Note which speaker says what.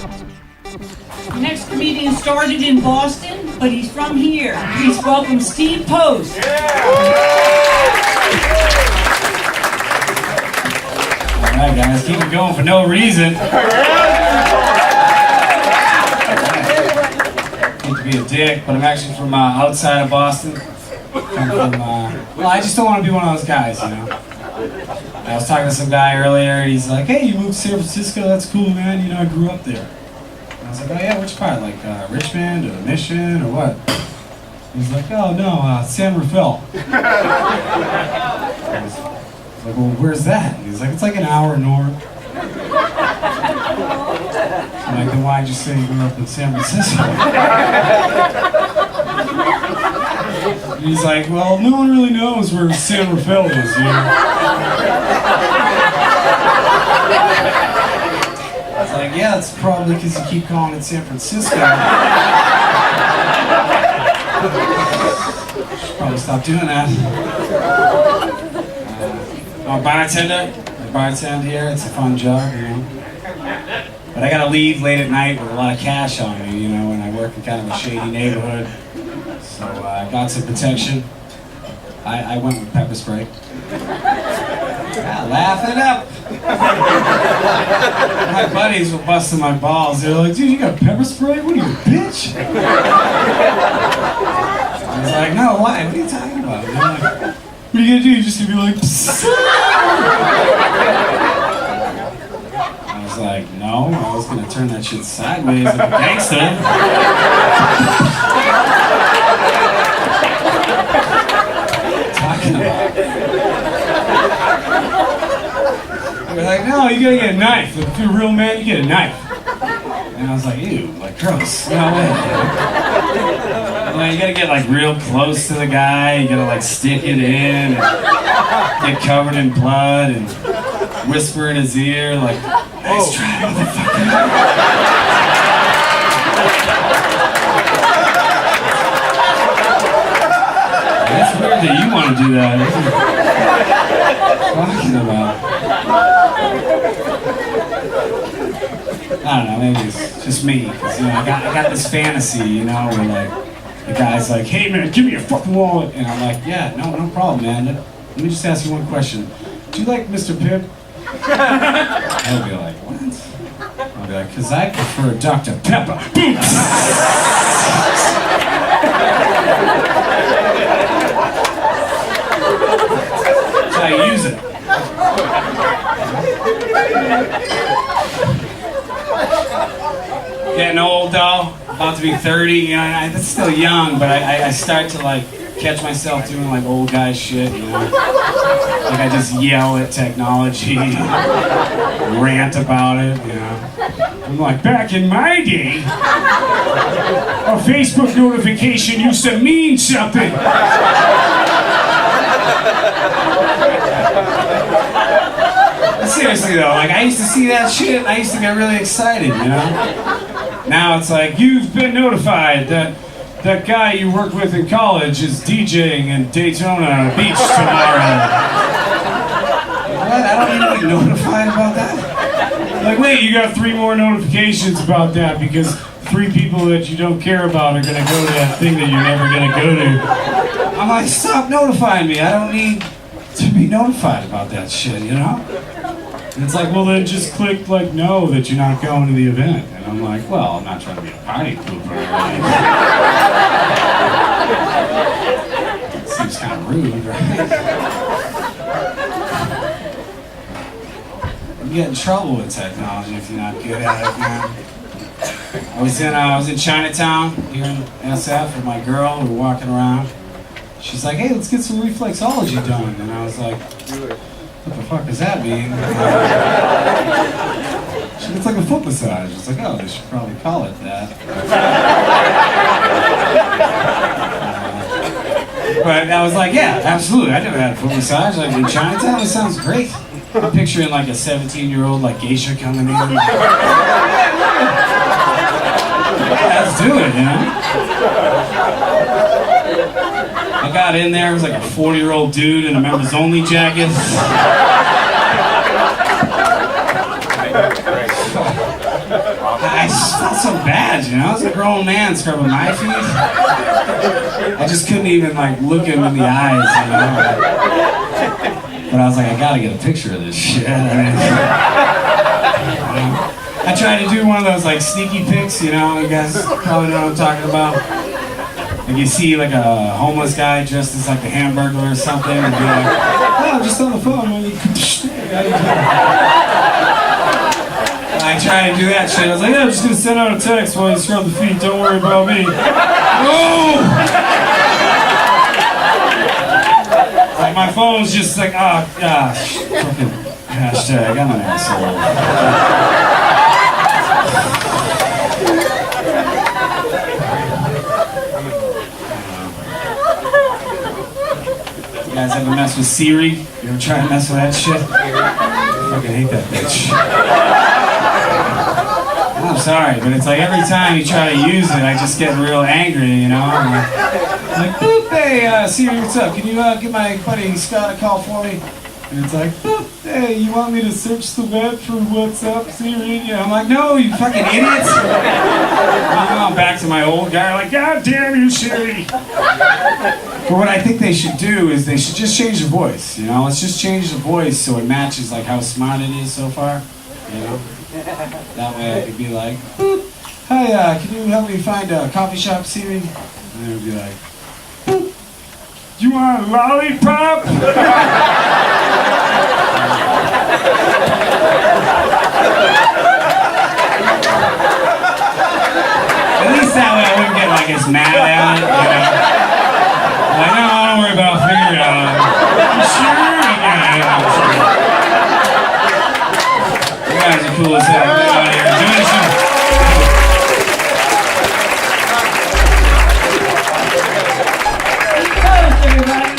Speaker 1: The next comedian started in Boston, but he's from here. Please welcome Steve Post.
Speaker 2: Alright guys, keep it going for no reason. Hate to be a dick, but I'm actually from outside of Boston. I'm from, well, I just don't want to be one of those guys, you know. I was talking to some guy earlier, he's like, hey, you moved to San Francisco, that's cool, man, you know, I grew up there. And I was like, oh yeah, which part, like Richmond or Mission or what? He's like, oh no, San Rafael. I was like, well, where's that? And he's like, it's like an hour north. I'm like, then why'd you say you grew up in San Francisco? And he's like, well, no one really knows where San Rafael is, you know? I was like, yeah, it's probably because you keep calling it San Francisco. Should probably stop doing that. I'm a bartender. I bartend here. It's a fun job, you know. But I gotta leave late at night with a lot of cash on me, you know, and I work in kind of a shady neighborhood. So I got some protection. I went with pepper spray. Laugh it up. My buddies were busting my balls. They were like, dude, you got pepper spray? What are you, a bitch? I was like, no, why? What are you talking about? And they're like, what are you gonna do? You're just gonna be like, psst. I was like, no, I was gonna turn that shit sideways like a gangster. Talking about. They're like, no, you gotta get a knife. If you're a real man, you get a knife. And I was like, ew, like gross. No way. You know, you gotta get like real close to the guy. You gotta like stick it in and get covered in blood and whisper in his ear like, nice try, motherfucker. That's weird that you want to do that. What are you talking about? I don't know, maybe it's just me. Cause, you know, I got this fantasy, you know, where like the guy's like, hey man, give me your fucking wallet. And I'm like, yeah, no problem, man. Let me just ask you one question. Do you like Mr. Pibb? He'll be like, what? I'll be like, cause I prefer Dr. Pepper. That's how you use it. Getting old though, about to be 30, you know, that's still young, but I start to like catch myself doing like old guy shit, you know. Like I just yell at technology, rant about it, you know. I'm like, back in my day, a Facebook notification used to mean something. Seriously though, like I used to see that shit, I used to get really excited, you know? Now it's like, you've been notified that that guy you worked with in college is DJing in Daytona Beach tomorrow. What? I don't need to be notified about that? Like, wait, you got 3 more notifications about that because 3 people that you don't care about are gonna go to that thing that you're never gonna go to. I'm like, stop notifying me. I don't need to be notified about that shit, you know? And it's like, well then just click like no that you're not going to the event. And I'm like, well, I'm not trying to be a party pooper. It seems kind of rude, right? You get in trouble with technology if you're not good at it, man. I was in Chinatown here in SF with my girl. We were walking around. She's like, hey, let's get some reflexology done. And I was like, what the fuck does that mean? She looks like a foot massage. It's like, oh, they should probably call it that. But I was like, yeah, absolutely. I never had a foot massage. Like in Chinatown, it sounds great. I'm picturing like a 17-year-old like geisha coming in. Let's do it, you know? I got in there, it was like a 40-year-old dude in a members only jacket. I I just felt so bad, you know? I was a grown man scrubbing my feet. I just couldn't even like look him in the eyes, you know? But I was like, I gotta get a picture of this shit. I tried to do one of those like sneaky pics, you know? You guys probably know what I'm talking about. Like you see like a homeless guy dressed as like a Hamburglar or something, and be like, oh, I'm just on the phone. I tried to do that shit. I was like, yeah, I'm just gonna send out a text while you scrub the feet. Don't worry about me. Oh! Like my phone's just like, oh gosh, fucking hashtag. I'm an asshole. You guys ever mess with Siri? You ever try to mess with that shit? I fucking hate that bitch. I'm sorry, but it's like every time you try to use it, I just get real angry, you know? I'm like, boop, hey, Siri, what's up? Can you give my buddy Scott a call for me? And it's like, boop, hey, you want me to search the web for what's up, Siri? Yeah, I'm like, no, you fucking idiots. I'm back to my old guy, like, God damn you, Siri. But what I think they should do is they should just change the voice, you know? Let's just change the voice so it matches like how smart it is so far, you know? That way I could be like, boop, hi, can you help me find a coffee shop, Siri? And then it would be like, boop, you want a lollipop? At least that way I wouldn't get like as mad at it, you know? Like, no, don't worry about it, I'll figure it out. You sure? Yeah, I'm sure. You guys are cool as hell. Get out of here. Enjoy the show.
Speaker 1: Toast, everybody.